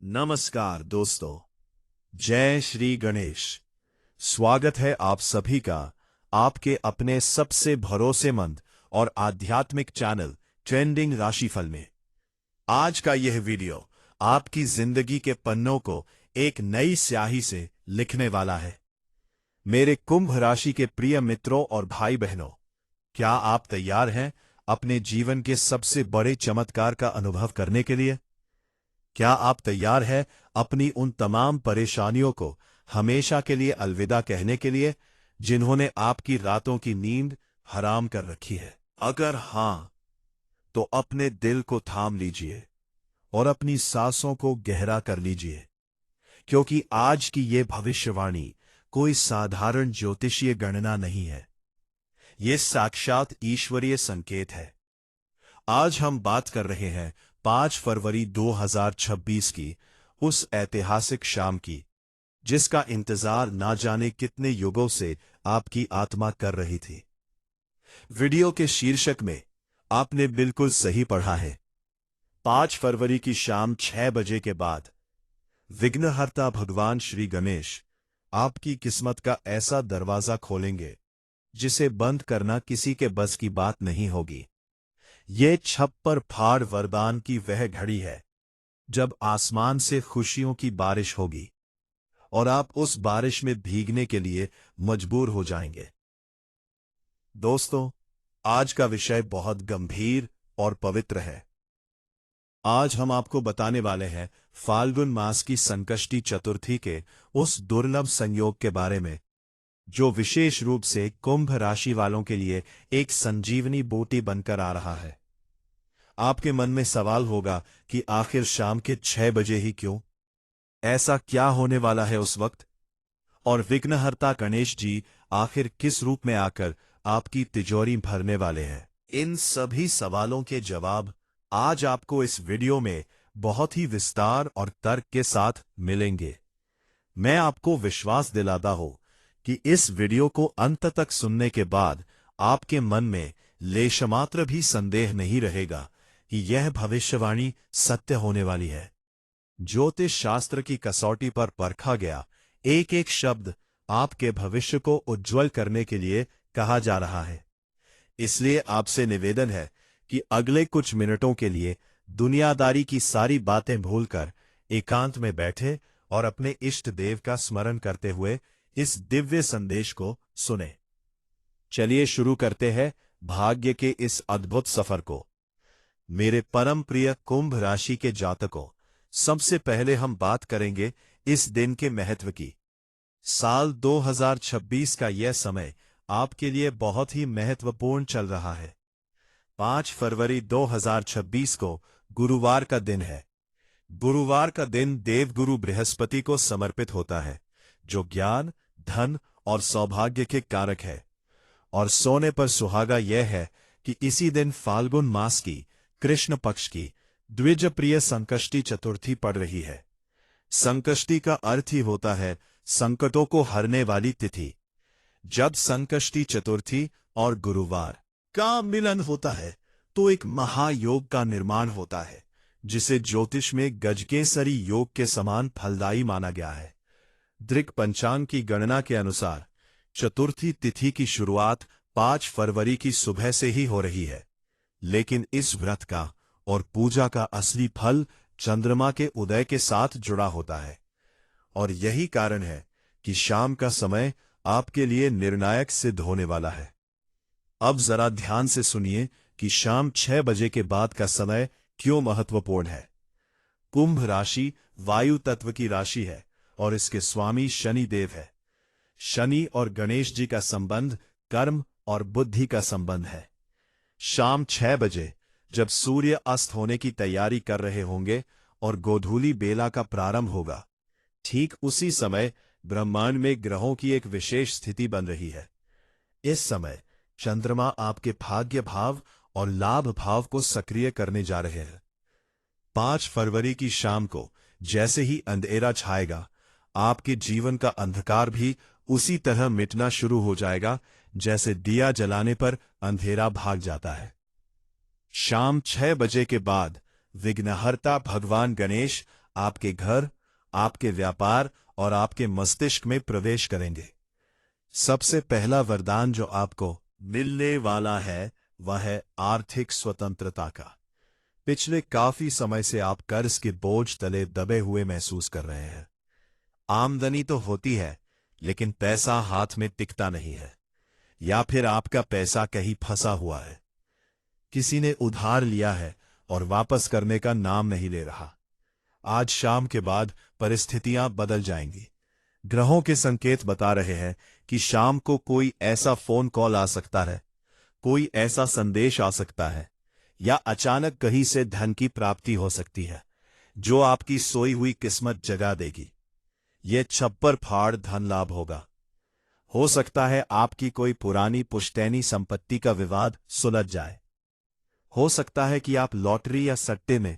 नमस्कार दोस्तों, जय श्री गणेश। स्वागत है आप सभी का आपके अपने सबसे भरोसेमंद और आध्यात्मिक चैनल ट्रेंडिंग राशिफल में। आज का यह वीडियो आपकी जिंदगी के पन्नों को एक नई स्याही से लिखने वाला है। मेरे कुंभ राशि के प्रिय मित्रों और भाई बहनों, क्या आप तैयार हैं अपने जीवन के सबसे बड़े चमत्कार का अनुभव करने के लिए? क्या आप तैयार हैं अपनी उन तमाम परेशानियों को हमेशा के लिए अलविदा कहने के लिए, जिन्होंने आपकी रातों की नींद हराम कर रखी है? अगर हां, तो अपने दिल को थाम लीजिए और अपनी सांसों को गहरा कर लीजिए, क्योंकि आज की ये भविष्यवाणी कोई साधारण ज्योतिषीय गणना नहीं है। ये साक्षात ईश्वरीय संकेत है। आज हम बात कर रहे हैं 5 फरवरी 2026 की उस ऐतिहासिक शाम की, जिसका इंतजार ना जाने कितने युगों से आपकी आत्मा कर रही थी। वीडियो के शीर्षक में आपने बिल्कुल सही पढ़ा है। 5 फरवरी की शाम 6 बजे के बाद विघ्नहर्ता भगवान श्री गणेश आपकी किस्मत का ऐसा दरवाजा खोलेंगे जिसे बंद करना किसी के बस की बात नहीं होगी। ये छप्पर फाड़ वरदान की वह घड़ी है जब आसमान से खुशियों की बारिश होगी और आप उस बारिश में भीगने के लिए मजबूर हो जाएंगे। दोस्तों, आज का विषय बहुत गंभीर और पवित्र है। आज हम आपको बताने वाले हैं फाल्गुन मास की संकष्टी चतुर्थी के उस दुर्लभ संयोग के बारे में, जो विशेष रूप से कुंभ राशि वालों के लिए एक संजीवनी बूटी बनकर आ रहा है। आपके मन में सवाल होगा कि आखिर शाम के 6 बजे ही क्यों? ऐसा क्या होने वाला है उस वक्त? और विघ्नहर्ता गणेश जी आखिर किस रूप में आकर आपकी तिजोरी भरने वाले हैं? इन सभी सवालों के जवाब आज आपको इस वीडियो में बहुत ही विस्तार और तर्क के साथ मिलेंगे। मैं आपको विश्वास दिलाता हूं कि इस वीडियो को अंत तक सुनने के बाद आपके मन में लेशमात्र भी संदेह नहीं रहेगा कि यह भविष्यवाणी सत्य होने वाली है। ज्योतिष शास्त्र की कसौटी पर परखा गया एक एक शब्द आपके भविष्य को उज्ज्वल करने के लिए कहा जा रहा है। इसलिए आपसे निवेदन है कि अगले कुछ मिनटों के लिए दुनियादारी की सारी बातें भूलकर एकांत में बैठे और अपने इष्ट देव का स्मरण करते हुए इस दिव्य संदेश को सुने। चलिए शुरू करते हैं भाग्य के इस अद्भुत सफर को। मेरे परम प्रिय कुंभ राशि के जातकों, सबसे पहले हम बात करेंगे इस दिन के महत्व की। साल 2026 का यह समय आपके लिए बहुत ही महत्वपूर्ण चल रहा है। 5 फरवरी 2026 को गुरुवार का दिन है। गुरुवार का दिन देवगुरु बृहस्पति को समर्पित होता है, जो ज्ञान, धन और सौभाग्य के कारक है। और सोने पर सुहागा यह है कि इसी दिन फाल्गुन मास की कृष्ण पक्ष की द्विजप्रिय संकष्टी चतुर्थी पड़ रही है। संकष्टी का अर्थ ही होता है संकटों को हरने वाली तिथि। जब संकष्टी चतुर्थी और गुरुवार का मिलन होता है तो एक महायोग का निर्माण होता है, जिसे ज्योतिष में गजकेसरी योग के समान फलदायी माना गया है। दृक पंचांग की गणना के अनुसार चतुर्थी तिथि की शुरुआत 5 फरवरी की सुबह से ही हो रही है, लेकिन इस व्रत का और पूजा का असली फल चंद्रमा के उदय के साथ जुड़ा होता है। और यही कारण है कि शाम का समय आपके लिए निर्णायक सिद्ध होने वाला है। अब जरा ध्यान से सुनिए कि शाम 6 बजे के बाद का समय क्यों महत्वपूर्ण है। कुंभ राशि वायु तत्व की राशि है और इसके स्वामी शनि देव है। शनि और गणेश जी का संबंध कर्म और बुद्धि का संबंध है। शाम 6 बजे जब सूर्य अस्त होने की तैयारी कर रहे होंगे और गोधूली बेला का प्रारंभ होगा, ठीक उसी समय ब्रह्मांड में ग्रहों की एक विशेष स्थिति बन रही है। इस समय चंद्रमा आपके भाग्य भाव और लाभ भाव को सक्रिय करने जा रहे हैं। 5 फरवरी की शाम को जैसे ही अंधेरा छाएगा, आपके जीवन का अंधकार भी उसी तरह मिटना शुरू हो जाएगा जैसे दिया जलाने पर अंधेरा भाग जाता है। शाम 6 बजे के बाद विघ्नहर्ता भगवान गणेश आपके घर, आपके व्यापार और आपके मस्तिष्क में प्रवेश करेंगे। सबसे पहला वरदान जो आपको मिलने वाला है वह है आर्थिक स्वतंत्रता का। पिछले काफी समय से आप कर्ज के बोझ तले दबे हुए महसूस कर रहे हैं। आमदनी तो होती है, लेकिन पैसा हाथ में टिकता नहीं है, या फिर आपका पैसा कहीं फंसा हुआ है। किसी ने उधार लिया है और वापस करने का नाम नहीं ले रहा। आज शाम के बाद परिस्थितियां बदल जाएंगी। ग्रहों के संकेत बता रहे हैं कि शाम को कोई ऐसा फोन कॉल आ सकता है, कोई ऐसा संदेश आ सकता है, या अचानक कहीं से धन की प्राप्ति हो सकती है जो आपकी सोई हुई किस्मत जगा देगी। यह छप्पर फाड़ धन लाभ होगा। हो सकता है आपकी कोई पुरानी पुश्तैनी संपत्ति का विवाद सुलझ जाए। हो सकता है कि आप लॉटरी या सट्टे में,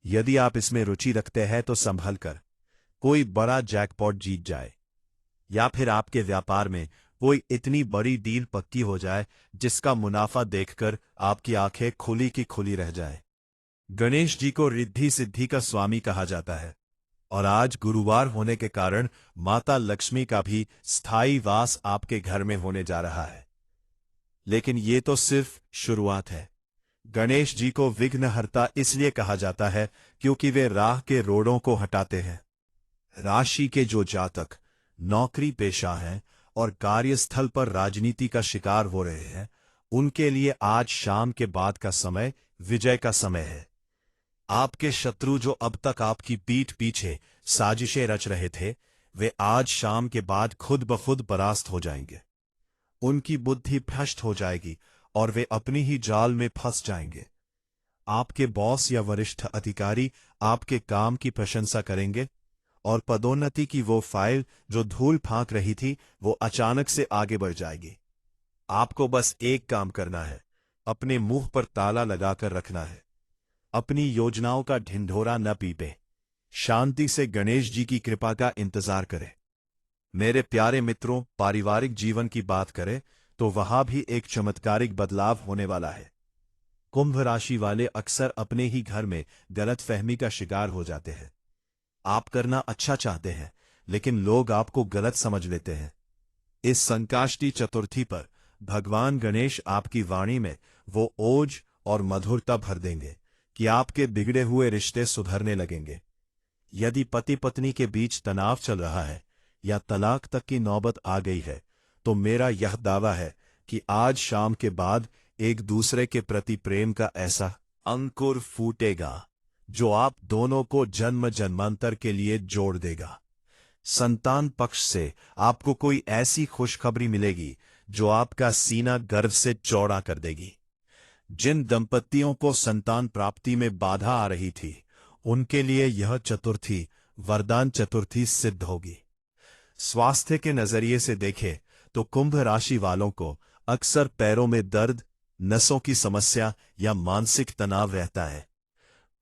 यदि आप इसमें रुचि रखते हैं तो संभल कर, कोई बड़ा जैकपॉट जीत जाए, या फिर आपके व्यापार में कोई इतनी बड़ी डील पक्की हो जाए जिसका मुनाफा देखकर आपकी आंखें खुली की खुली रह जाए। गणेश जी को रिद्धि सिद्धि का स्वामी कहा जाता है, और आज गुरुवार होने के कारण माता लक्ष्मी का भी स्थायी वास आपके घर में होने जा रहा है। लेकिन ये तो सिर्फ शुरुआत है। गणेश जी को विघ्नहर्ता इसलिए कहा जाता है क्योंकि वे राह के रोड़ों को हटाते हैं। राशि के जो जातक नौकरी पेशा हैं और कार्यस्थल पर राजनीति का शिकार हो रहे हैं, उनके लिए आज शाम के बाद का समय विजय का समय है। आपके शत्रु जो अब तक आपकी पीठ पीछे साजिशें रच रहे थे, वे आज शाम के बाद खुद ब खुद परास्त हो जाएंगे। उनकी बुद्धि भ्रष्ट हो जाएगी और वे अपनी ही जाल में फंस जाएंगे। आपके बॉस या वरिष्ठ अधिकारी आपके काम की प्रशंसा करेंगे, और पदोन्नति की वो फाइल जो धूल फांक रही थी वो अचानक से आगे बढ़ जाएगी। आपको बस एक काम करना है, अपने मुंह पर ताला लगाकर रखना है। अपनी योजनाओं का ढिंढोरा न पीपे, शांति से गणेश जी की कृपा का इंतजार करें। मेरे प्यारे मित्रों, पारिवारिक जीवन की बात करें तो वहां भी एक चमत्कारिक बदलाव होने वाला है। कुंभ राशि वाले अक्सर अपने ही घर में गलतफहमी का शिकार हो जाते हैं। आप करना अच्छा चाहते हैं, लेकिन लोग आपको गलत समझ लेते हैं। इस संकाष्टी चतुर्थी पर भगवान गणेश आपकी वाणी में वो ओज और मधुरता भर देंगे कि आपके बिगड़े हुए रिश्ते सुधरने लगेंगे। यदि पति पत्नी के बीच तनाव चल रहा है या तलाक तक की नौबत आ गई है, तो मेरा यह दावा है कि आज शाम के बाद एक दूसरे के प्रति प्रेम का ऐसा अंकुर फूटेगा जो आप दोनों को जन्म जन्मांतर के लिए जोड़ देगा। संतान पक्ष से आपको कोई ऐसी खुशखबरी मिलेगी जो आपका सीना गर्व से चौड़ा कर देगी। जिन दंपतियों को संतान प्राप्ति में बाधा आ रही थी, उनके लिए यह चतुर्थी वरदान चतुर्थी सिद्ध होगी। स्वास्थ्य के नजरिए से देखें तो कुंभ राशि वालों को अक्सर पैरों में दर्द, नसों की समस्या या मानसिक तनाव रहता है।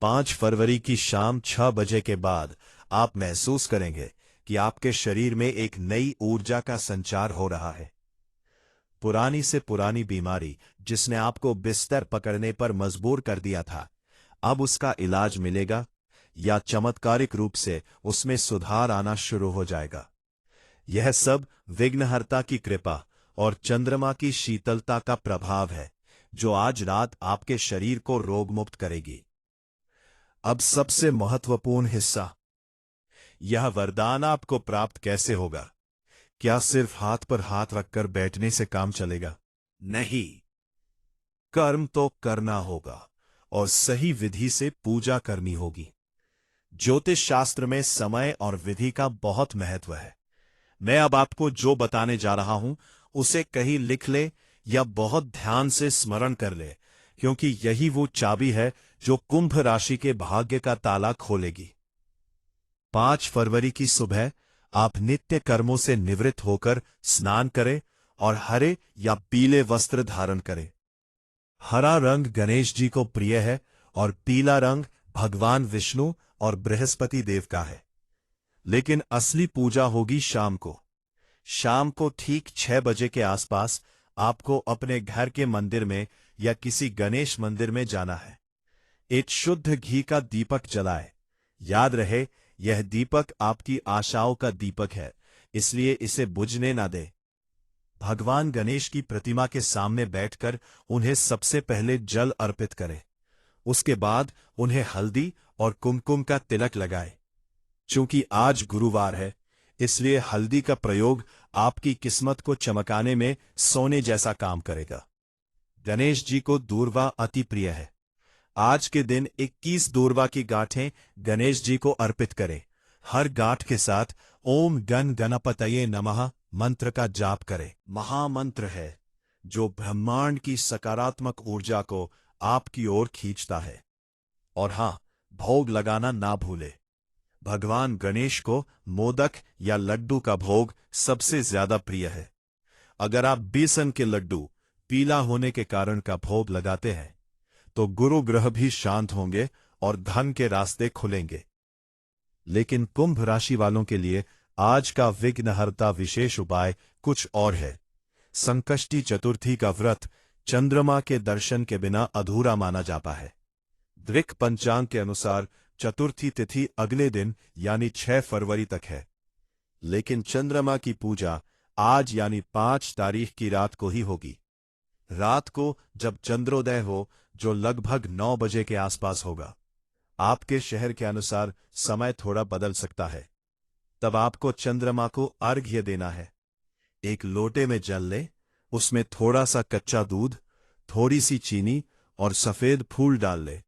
5 फरवरी की शाम 6 बजे के बाद आप महसूस करेंगे कि आपके शरीर में एक नई ऊर्जा का संचार हो रहा है। पुरानी से पुरानी बीमारी जिसने आपको बिस्तर पकड़ने पर मजबूर कर दिया था, अब उसका इलाज मिलेगा या चमत्कारिक रूप से उसमें सुधार आना शुरू हो जाएगा। यह सब विघ्नहर्ता की कृपा और चंद्रमा की शीतलता का प्रभाव है जो आज रात आपके शरीर को रोगमुक्त करेगी। अब सबसे महत्वपूर्ण हिस्सा, यह वरदान आपको प्राप्त कैसे होगा? क्या सिर्फ हाथ पर हाथ रखकर बैठने से काम चलेगा? नहीं, कर्म तो करना होगा और सही विधि से पूजा करनी होगी। ज्योतिष शास्त्र में समय और विधि का बहुत महत्व है। मैं अब आपको जो बताने जा रहा हूं उसे कहीं लिख ले या बहुत ध्यान से स्मरण कर ले, क्योंकि यही वो चाबी है जो कुंभ राशि के भाग्य का ताला खोलेगी। 5 फरवरी की सुबह आप नित्य कर्मों से निवृत्त होकर स्नान करें और हरे या पीले वस्त्र धारण करें। हरा रंग गणेश जी को प्रिय है और पीला रंग भगवान विष्णु और बृहस्पति देव का है। लेकिन असली पूजा होगी शाम को। शाम को ठीक 6 बजे के आसपास आपको अपने घर के मंदिर में या किसी गणेश मंदिर में जाना है। एक शुद्ध घी का दीपक जलाए। याद रहे, यह दीपक आपकी आशाओं का दीपक है, इसलिए इसे बुझने ना दे। भगवान गणेश की प्रतिमा के सामने बैठकर उन्हें सबसे पहले जल अर्पित करें। उसके बाद उन्हें हल्दी और कुमकुम का तिलक लगाए। चूंकि आज गुरुवार है, इसलिए हल्दी का प्रयोग आपकी किस्मत को चमकाने में सोने जैसा काम करेगा। गणेश जी को दूर्वा अति प्रिय है। आज के दिन 21 दूर्वा की गांठें गणेश जी को अर्पित करें। हर गांठ के साथ ओम गण गणपतये नमः मंत्र का जाप करें। महामंत्र है जो ब्रह्मांड की सकारात्मक ऊर्जा को आपकी ओर खींचता है। और हां, भोग लगाना ना भूले। भगवान गणेश को मोदक या लड्डू का भोग सबसे ज्यादा प्रिय है। अगर आप बेसन के लड्डू पीला होने के कारण का भोग लगाते हैं तो गुरु ग्रह भी शांत होंगे और धन के रास्ते खुलेंगे। लेकिन कुंभ राशि वालों के लिए आज का विघ्नहर्ता विशेष उपाय कुछ और है। संकष्टी चतुर्थी का व्रत चंद्रमा के दर्शन के बिना अधूरा माना जाता है। दृक पंचांग के अनुसार चतुर्थी तिथि अगले दिन यानी 6 फरवरी तक है, लेकिन चंद्रमा की पूजा आज यानी 5 तारीख की रात को ही होगी। रात को जब चंद्रोदय हो, जो लगभग 9 बजे के आसपास होगा, आपके शहर के अनुसार समय थोड़ा बदल सकता है, तब आपको चंद्रमा को अर्घ्य देना है। एक लोटे में जल ले, उसमें थोड़ा सा कच्चा दूध, थोड़ी सी चीनी और सफेद फूल डाल ले।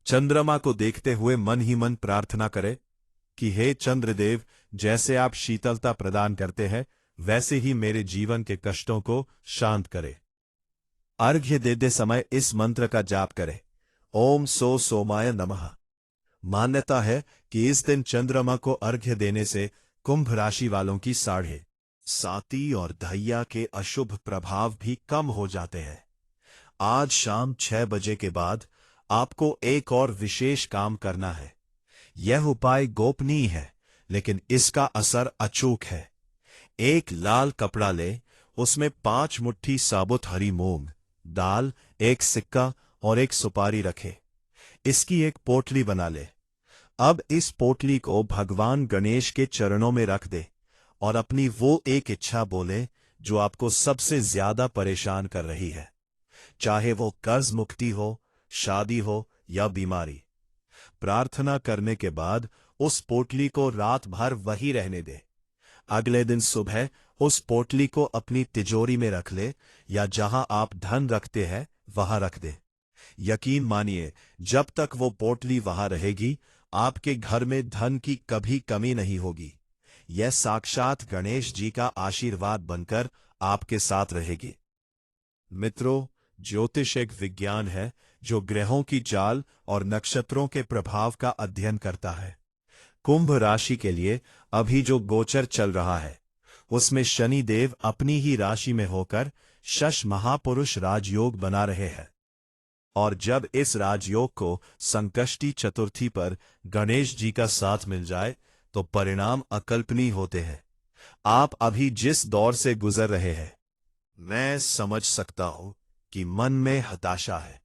चंद्रमा को देखते हुए मन ही मन प्रार्थना करे कि हे चंद्रदेव, जैसे आप शीतलता प्रदान करते हैं, वैसे ही मेरे जीवन के कष्टों को शांत करे। अर्घ्य देते समय इस मंत्र का जाप करें, ओम सो सोमाय नमः। मान्यता है कि इस दिन चंद्रमा को अर्घ्य देने से कुंभ राशि वालों की साढ़े साती और धैया के अशुभ प्रभाव भी कम हो जाते हैं। आज शाम 6 बजे के बाद आपको एक और विशेष काम करना है। यह उपाय गोपनीय है, लेकिन इसका असर अचूक है। एक लाल कपड़ा ले, उसमें 5 मुट्ठी साबुत हरी मूंग दाल, 1 सिक्का और 1 सुपारी रखे। इसकी एक पोटली बना ले। अब इस पोटली को भगवान गणेश के चरणों में रख दे और अपनी वो एक इच्छा बोले जो आपको सबसे ज्यादा परेशान कर रही है, चाहे वो कर्ज मुक्ति हो, शादी हो या बीमारी। प्रार्थना करने के बाद उस पोटली को रात भर वही रहने दे। अगले दिन सुबह उस पोटली को अपनी तिजोरी में रख ले या जहां आप धन रखते हैं वहां रख दे। यकीन मानिए, जब तक वो पोटली वहां रहेगी, आपके घर में धन की कभी कमी नहीं होगी। यह साक्षात गणेश जी का आशीर्वाद बनकर आपके साथ रहेगी। मित्रों, ज्योतिष एक विज्ञान है जो ग्रहों की चाल और नक्षत्रों के प्रभाव का अध्ययन करता है। कुंभ राशि के लिए अभी जो गोचर चल रहा है, उसमें शनि देव अपनी ही राशि में होकर शश महापुरुष राजयोग बना रहे हैं। और जब इस राजयोग को संकष्टी चतुर्थी पर गणेश जी का साथ मिल जाए तो परिणाम अकल्पनीय होते हैं। आप अभी जिस दौर से गुजर रहे हैं, मैं समझ सकता हूं कि मन में हताशा है।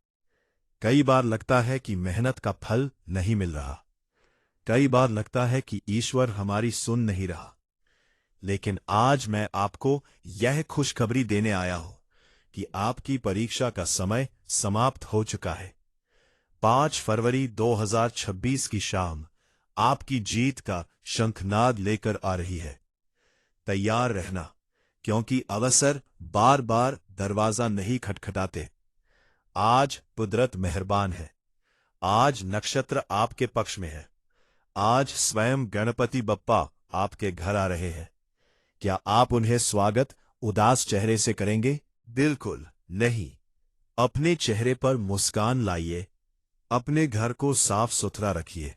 कई बार लगता है कि मेहनत का फल नहीं मिल रहा। कई बार लगता है कि ईश्वर हमारी सुन नहीं रहा। लेकिन आज मैं आपको यह खुशखबरी देने आया हूं कि आपकी परीक्षा का समय समाप्त हो चुका है। 5 फरवरी 2026 की शाम आपकी जीत का शंखनाद लेकर आ रही है। तैयार रहना, क्योंकि अवसर बार बार दरवाजा नहीं खटखटाते। आज कुदरत मेहरबान है। आज नक्षत्र आपके पक्ष में है। आज स्वयं गणपति बप्पा आपके घर आ रहे हैं। क्या आप उन्हें स्वागत उदास चेहरे से करेंगे? बिल्कुल नहीं। अपने चेहरे पर मुस्कान लाइए, अपने घर को साफ सुथरा रखिए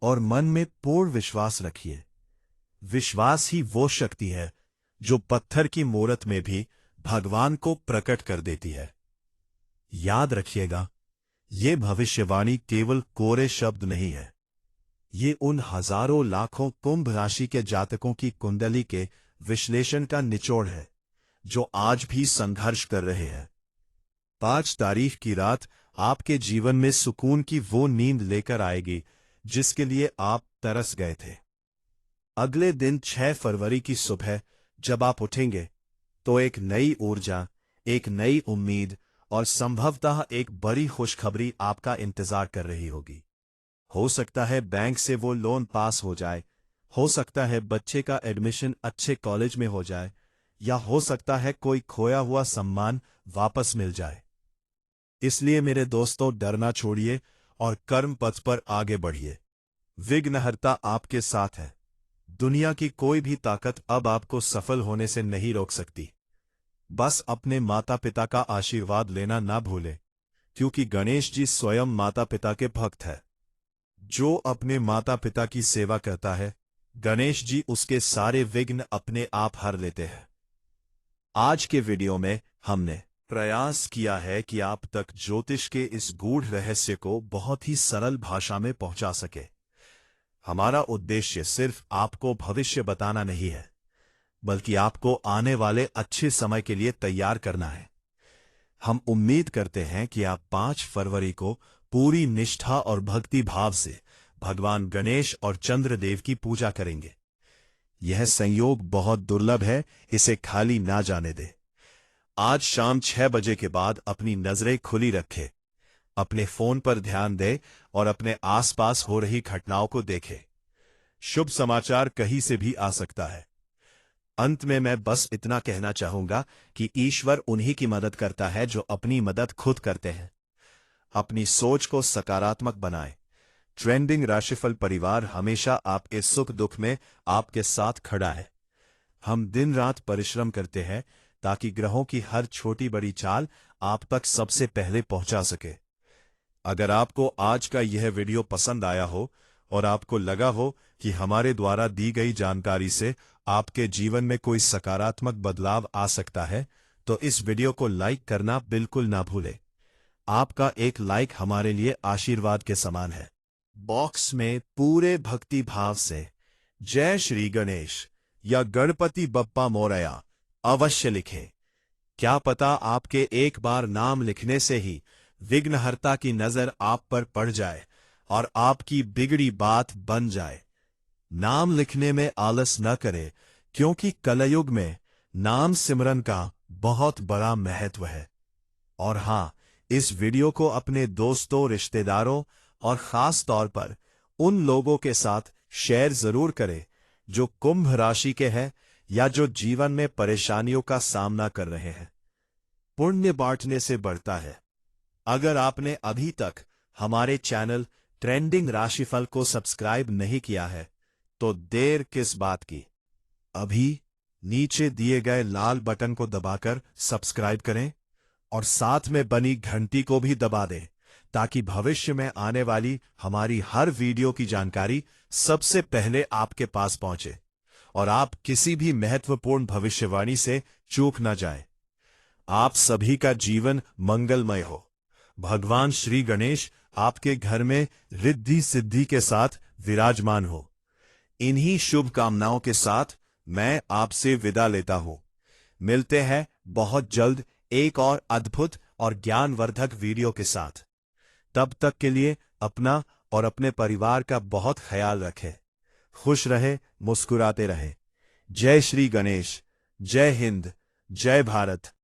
और मन में पूर्ण विश्वास रखिए। विश्वास ही वो शक्ति है जो पत्थर की मूरत में भी भगवान को प्रकट कर देती है। याद रखिएगा, ये भविष्यवाणी केवल कोरे शब्द नहीं है। ये उन हजारों लाखों कुंभ राशि के जातकों की कुंडली के विश्लेषण का निचोड़ है जो आज भी संघर्ष कर रहे हैं। 5 तारीख की रात आपके जीवन में सुकून की वो नींद लेकर आएगी जिसके लिए आप तरस गए थे। अगले दिन 6 फरवरी की सुबह जब आप उठेंगे तो एक नई ऊर्जा, एक नई उम्मीद और संभवतः एक बड़ी खुशखबरी आपका इंतजार कर रही होगी। हो सकता है बैंक से वो लोन पास हो जाए, हो सकता है बच्चे का एडमिशन अच्छे कॉलेज में हो जाए, या हो सकता है कोई खोया हुआ सम्मान वापस मिल जाए। इसलिए मेरे दोस्तों, डरना छोड़िए और कर्म पथ पर आगे बढ़िए। विघ्नहर्ता आपके साथ है। दुनिया की कोई भी ताकत अब आपको सफल होने से नहीं रोक सकती। बस अपने माता पिता का आशीर्वाद लेना ना भूलें, क्योंकि गणेश जी स्वयं माता पिता के भक्त है। जो अपने माता पिता की सेवा करता है, गणेश जी उसके सारे विघ्न अपने आप हर लेते हैं। आज के वीडियो में हमने प्रयास किया है कि आप तक ज्योतिष के इस गूढ़ रहस्य को बहुत ही सरल भाषा में पहुंचा सके। हमारा उद्देश्य सिर्फ आपको भविष्य बताना नहीं है, बल्कि आपको आने वाले अच्छे समय के लिए तैयार करना है। हम उम्मीद करते हैं कि आप 5 फरवरी को पूरी निष्ठा और भक्ति भाव से भगवान गणेश और चंद्रदेव की पूजा करेंगे। यह संयोग बहुत दुर्लभ है, इसे खाली ना जाने दे। आज शाम 6 बजे के बाद अपनी नजरें खुली रखें, अपने फोन पर ध्यान दें और अपने आसपास हो रही घटनाओं को देखें। शुभ समाचार कहीं से भी आ सकता है। अंत में मैं बस इतना कहना चाहूंगा कि ईश्वर उन्हीं की मदद करता है जो अपनी मदद खुद करते हैं। अपनी सोच को सकारात्मक बनाएं। ट्रेंडिंग राशिफल परिवार हमेशा आपके सुख दुख में आपके साथ खड़ा है। हम दिन रात परिश्रम करते हैं ताकि ग्रहों की हर छोटी बड़ी चाल आप तक सबसे पहले पहुंचा सके। अगर आपको आज का यह वीडियो पसंद आया हो और आपको लगा हो कि हमारे द्वारा दी गई जानकारी से आपके जीवन में कोई सकारात्मक बदलाव आ सकता है, तो इस वीडियो को लाइक करना बिल्कुल ना भूलें। आपका एक लाइक हमारे लिए आशीर्वाद के समान है। बॉक्स में पूरे भक्ति भाव से जय श्री गणेश या गणपति बप्पा मोरया अवश्य लिखें। क्या पता आपके एक बार नाम लिखने से ही विघ्नहर्ता की नजर आप पर पड़ जाए और आपकी बिगड़ी बात बन जाए। नाम लिखने में आलस न करें, क्योंकि कलयुग में नाम सिमरन का बहुत बड़ा महत्व है। और हाँ, इस वीडियो को अपने दोस्तों, रिश्तेदारों और खास तौर पर उन लोगों के साथ शेयर जरूर करें जो कुंभ राशि के हैं या जो जीवन में परेशानियों का सामना कर रहे हैं। पुण्य बांटने से बढ़ता है। अगर आपने अभी तक हमारे चैनल ट्रेंडिंग राशिफल को सब्सक्राइब नहीं किया है, तो देर किस बात की। अभी नीचे दिए गए लाल बटन को दबाकर सब्सक्राइब करें और साथ में बनी घंटी को भी दबा दें, ताकि भविष्य में आने वाली हमारी हर वीडियो की जानकारी सबसे पहले आपके पास पहुंचे और आप किसी भी महत्वपूर्ण भविष्यवाणी से चूक न जाएं। आप सभी का जीवन मंगलमय हो। भगवान श्री गणेश आपके घर में रिद्धि सिद्धि के साथ विराजमान हो। इन्हीं शुभकामनाओं के साथ मैं आपसे विदा लेता हूं। मिलते हैं बहुत जल्द एक और अद्भुत और ज्ञानवर्धक वीडियो के साथ। तब तक के लिए अपना और अपने परिवार का बहुत ख्याल रखें। खुश रहे, मुस्कुराते रहे। जय श्री गणेश, जय हिंद, जय भारत।